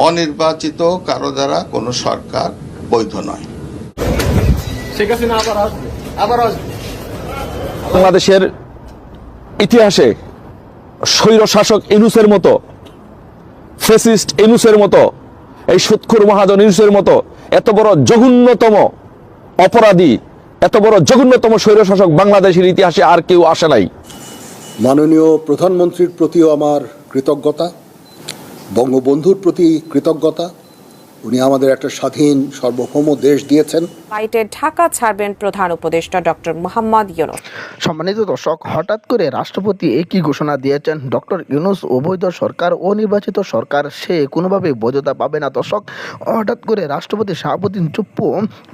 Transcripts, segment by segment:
অনির্বাচিত কারো দ্বারা কোনো সরকার বৈধ নয়। বাংলাদেশের ইতিহাসে স্বৈর শাসক ইউনূসের মতো, ফ্যাসিস্ট ইউনূসের মতো, এই সুৎখুর মহাজন ইউনূসের মতো এত বড় জঘন্যতম অপরাধী, এত বড় জঘন্যতম স্বৈরশাসক বাংলাদেশের ইতিহাসে আর কেউ আসে নাই। মাননীয় প্রধানমন্ত্রীর প্রতিও আমার কৃতজ্ঞতা, বঙ্গবন্ধুর প্রতি কৃতজ্ঞতা। উনি আমাদের একটা স্বাধীন সার্বভৌম দেশ দিয়েছেন। ফ্লাইটে ঢাকা ছাড়বেন প্রধান উপদেষ্টা ডক্টর মোহাম্মদ ইউনূস। সম্মানিত দর্শক, হঠাৎ করে রাষ্ট্রপতি একই ঘোষণা দিয়েছেন, ডক্টর ইউনূস অবৈধ সরকার, অনির্বাচিত সরকার, সে কোনোভাবে বৈধতা পাবে না। দর্শক, হঠাৎ করে রাষ্ট্রপতি শাহাবুদ্দিন চুপ্পু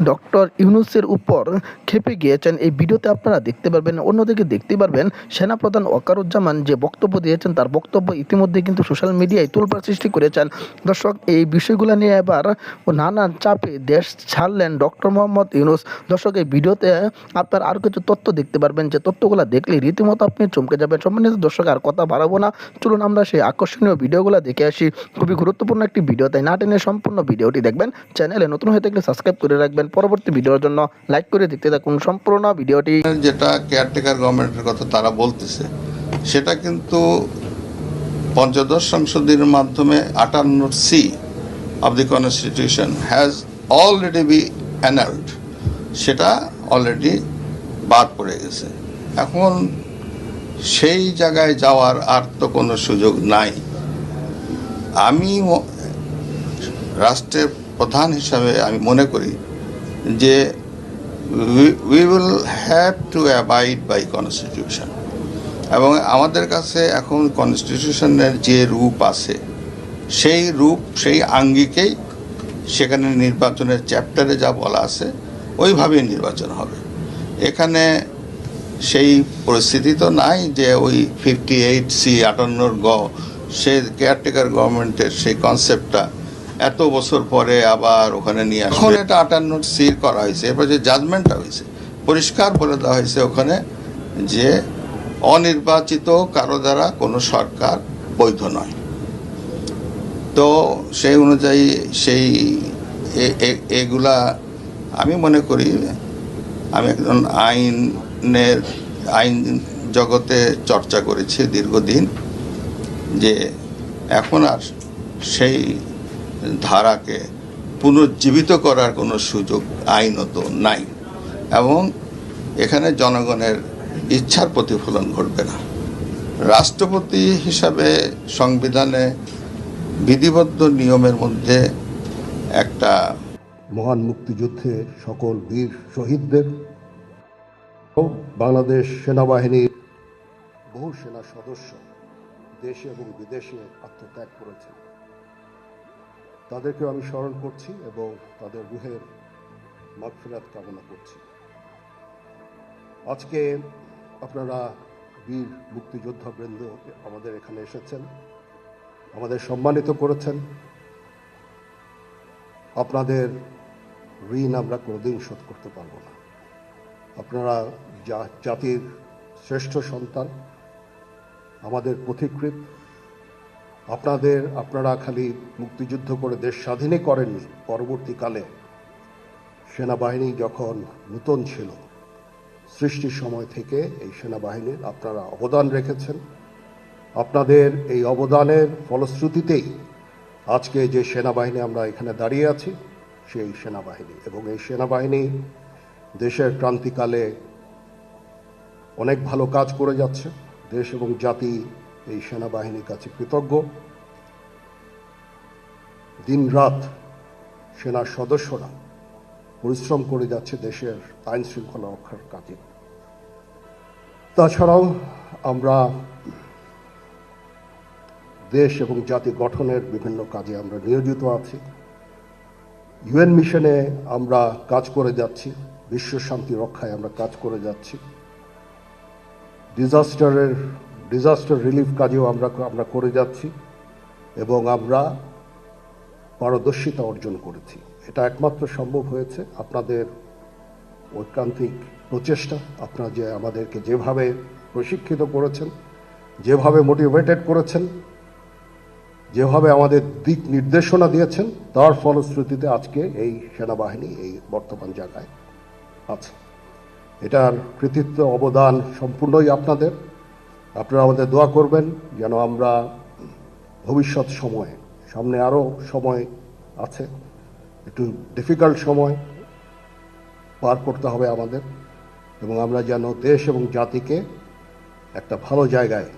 ডক্টর ইউনূসের উপর খেপে গিয়েছেন। এই ভিডিওতে আপনারা দেখতে পারবেন। অন্যদিকে দেখতে পারবেন সেনাপ্রধান ওয়াকারুজ্জামান যে বক্তব্য দিয়েছেন, তার বক্তব্য ইতিমধ্যে কিন্তু সোশ্যাল মিডিয়ায় তোলপাড় সৃষ্টি করেছেন। দর্শক, এই বিষয়গুলো নিয়ে এবার নানান চাপে দেশ ছাড়লেন ডক্টর মোহাম্মদ ইউনূস। দর্শক, এই ভিডিওতে আপনার আর কিছু তথ্য দেখতে পারবেন, যে তথ্যগুলো দেখলে রীতিমতো আপনি চমকে যাবেন। সম্মানিত দর্শক, আর কথা বাড়াবো না, চলুন আমরা সেই আকর্ষণীয় ভিডিওগুলো দেখে আসি। খুবই গুরুত্বপূর্ণ একটি ভিডিও, তাই না টেনে সম্পূর্ণ ভিডিওটি দেখবেন। চ্যানেলে নতুন হয়ে থাকলে সাবস্ক্রাইব করে রাখবেন। পরবর্তী ভিডিওর জন্য লাইক করে দেখতে থাকুন সম্পূর্ণ ভিডিওটি। যেটা কেয়ারটেকার গভর্নমেন্টের কথা তারা বলতেছে, সেটা কিন্তু পঞ্চদশ সংশোধনীর মাধ্যমে 58C of the Constitution has already been annulled, সেটা অলরেডি বাদ পড়ে গেছে। এখন সেই জায়গায় যাওয়ার আর তো কোনো সুযোগ নাই। আমি রাষ্ট্রের প্রধান হিসাবে আমি মনে করি যে we will have to abide by Constitution, এবং আমাদের কাছে এখন কনস্টিটিউশনের যে রূপ আছে, সেই রূপ, সেই আঙ্গিকেই সেখানে নির্বাচনের চ্যাপ্টারে যা বলা আছে ওইভাবেই নির্বাচন হবে। এখানে সেই পরিস্থিতি তো নাই যে ওই 58C 58 গ সে কেয়ারটেকার গভর্নমেন্টের সেই কনসেপ্টটা এত বছর পরে আবার ওখানে নিয়ে আসে। এখন এটা 58C করা হয়েছে, এরপর যে জাজমেন্টটা হয়েছে পরিষ্কার বলে দেওয়া হয়েছে ওখানে যে অনির্বাচিত কারো দ্বারা কোনো সরকার বৈধ নয়। তো সেই অনুযায়ী সেই এগুলা আমি মনে করি, আমি একজন আইন জগতে চর্চা করেছি দীর্ঘদিন, যে এখন আর সেই ধারাকে পুনর্জীবিত করার কোনো সুযোগ আইনত নাই, এবং এখানে জনগণের ইচ্ছার প্রতিফলন ঘটবে না। রাষ্ট্রপতি হিসাবে সংবিধানে বিধিবদ্ধ নিয়মের মধ্যে একটা মহান মুক্তিযুদ্ধে সকল বীর শহীদদের, বাংলাদেশ সেনাবাহিনীর বহু সেনা সদস্য দেশে এবং বিদেশে আত্মত্যাগ করেছেন, তাদেরকেও আমি স্মরণ করছি এবং তাদের রুহের মাগফিরাত কামনা করছি। আজকে আপনারা বীর মুক্তিযোদ্ধা বৃন্দ আমাদের এখানে এসেছেন, আমাদের সম্মানিত করেছেন। আপনাদের ঋণ আমরা কোনোদিন শোধ করতে পারবো না। আপনারা জাতির শ্রেষ্ঠ সন্তান, আমাদের পথিকৃৎ। আপনারা খালি মুক্তিযুদ্ধ করে দেশ স্বাধীনই করেননি, পরবর্তীকালে সেনাবাহিনী যখন নূতন ছিল, সৃষ্টির সময় থেকে এই সেনাবাহিনীর আপনারা অবদান রেখেছেন। আপনাদের এই অবদানের ফলশ্রুতিতেই আজকে যে সেনাবাহিনী আমরা এখানে দাঁড়িয়ে আছি, সেই সেনাবাহিনী, এবং এই সেনাবাহিনী দেশের ক্রান্তিকালে অনেক ভালো কাজ করে যাচ্ছে। দেশ এবং জাতি এই সেনাবাহিনীর কাছে কৃতজ্ঞ। দিন রাত সেনার সদস্যরা পরিশ্রম করে যাচ্ছে দেশের আইন শৃঙ্খলা রক্ষার কাজে। তাছাড়াও আমরা দেশ এবং জাতি গঠনের বিভিন্ন কাজে আমরা নিয়োজিত আছি। ইউএন মিশনে আমরা কাজ করে যাচ্ছি, বিশ্ব শান্তি রক্ষায় আমরা কাজ করে যাচ্ছি। ডিজাস্টার রিলিফ কাজেও আমরা করে যাচ্ছি, এবং আমরা পারদর্শিতা অর্জন করেছি। এটা একমাত্র সম্ভব হয়েছে আপনাদের ঐকান্তিক প্রচেষ্টা। আপনারা যে আমাদেরকে যেভাবে প্রশিক্ষিত করেছেন, যেভাবে মোটিভেটেড করেছেন, যেভাবে আমাদের দিক নির্দেশনা দিয়েছেন, তার ফলশ্রুতিতে আজকে এই সেনাবাহিনী এই বর্তমান জায়গায় আছে। এটার কৃতিত্ব অবদান সম্পূর্ণই আপনাদের। আপনারা আমাদের দোয়া করবেন যেন আমরা ভবিষ্যৎ সময়ে, সামনে আরও সময় আছে, একটু ডিফিকাল্ট সময় পার করতে হবে আমাদের, এবং আমরা যেন দেশ এবং জাতিকে একটা ভালো জায়গায়,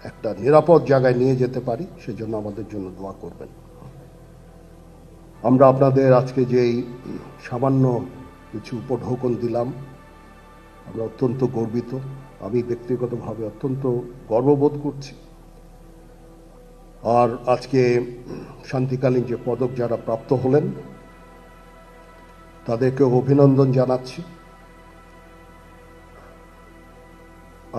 একটা নিরাপদ জায়গায় নিয়ে যেতে পারি, সেজন্য আমাদের জন্য দোয়া করবেন। আমরা আপনাদের আজকে যেই সামান্য কিছু উপঢৌকন দিলাম, আমরা অত্যন্ত গর্বিত। আমি ব্যক্তিগতভাবে অত্যন্ত গর্ববোধ করছি। আর আজকে শান্তিকালীন যে পদক যারা প্রাপ্ত হলেন, তাদেরকে অভিনন্দন জানাচ্ছি।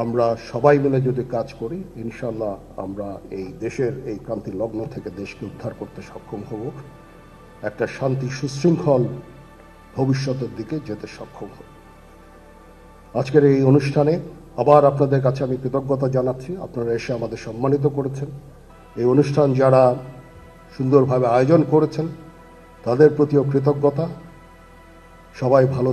আমরা সবাই মিলে যদি কাজ করি, ইনশাল্লাহ আমরা এই দেশের এই ক্রান্তি লগ্ন থেকে দেশকে উদ্ধার করতে সক্ষম হব, একটা শান্তি সুশৃঙ্খল ভবিষ্যতের দিকে যেতে সক্ষম হব। আজকের এই অনুষ্ঠানে আবার আপনাদের কাছে আমি কৃতজ্ঞতা জানাচ্ছি। আপনারা এসে আমাদের সম্মানিত করেছেন। এই অনুষ্ঠান যারা সুন্দরভাবে আয়োজন করেছেন, তাদের প্রতিও কৃতজ্ঞতা। সবাই ভালো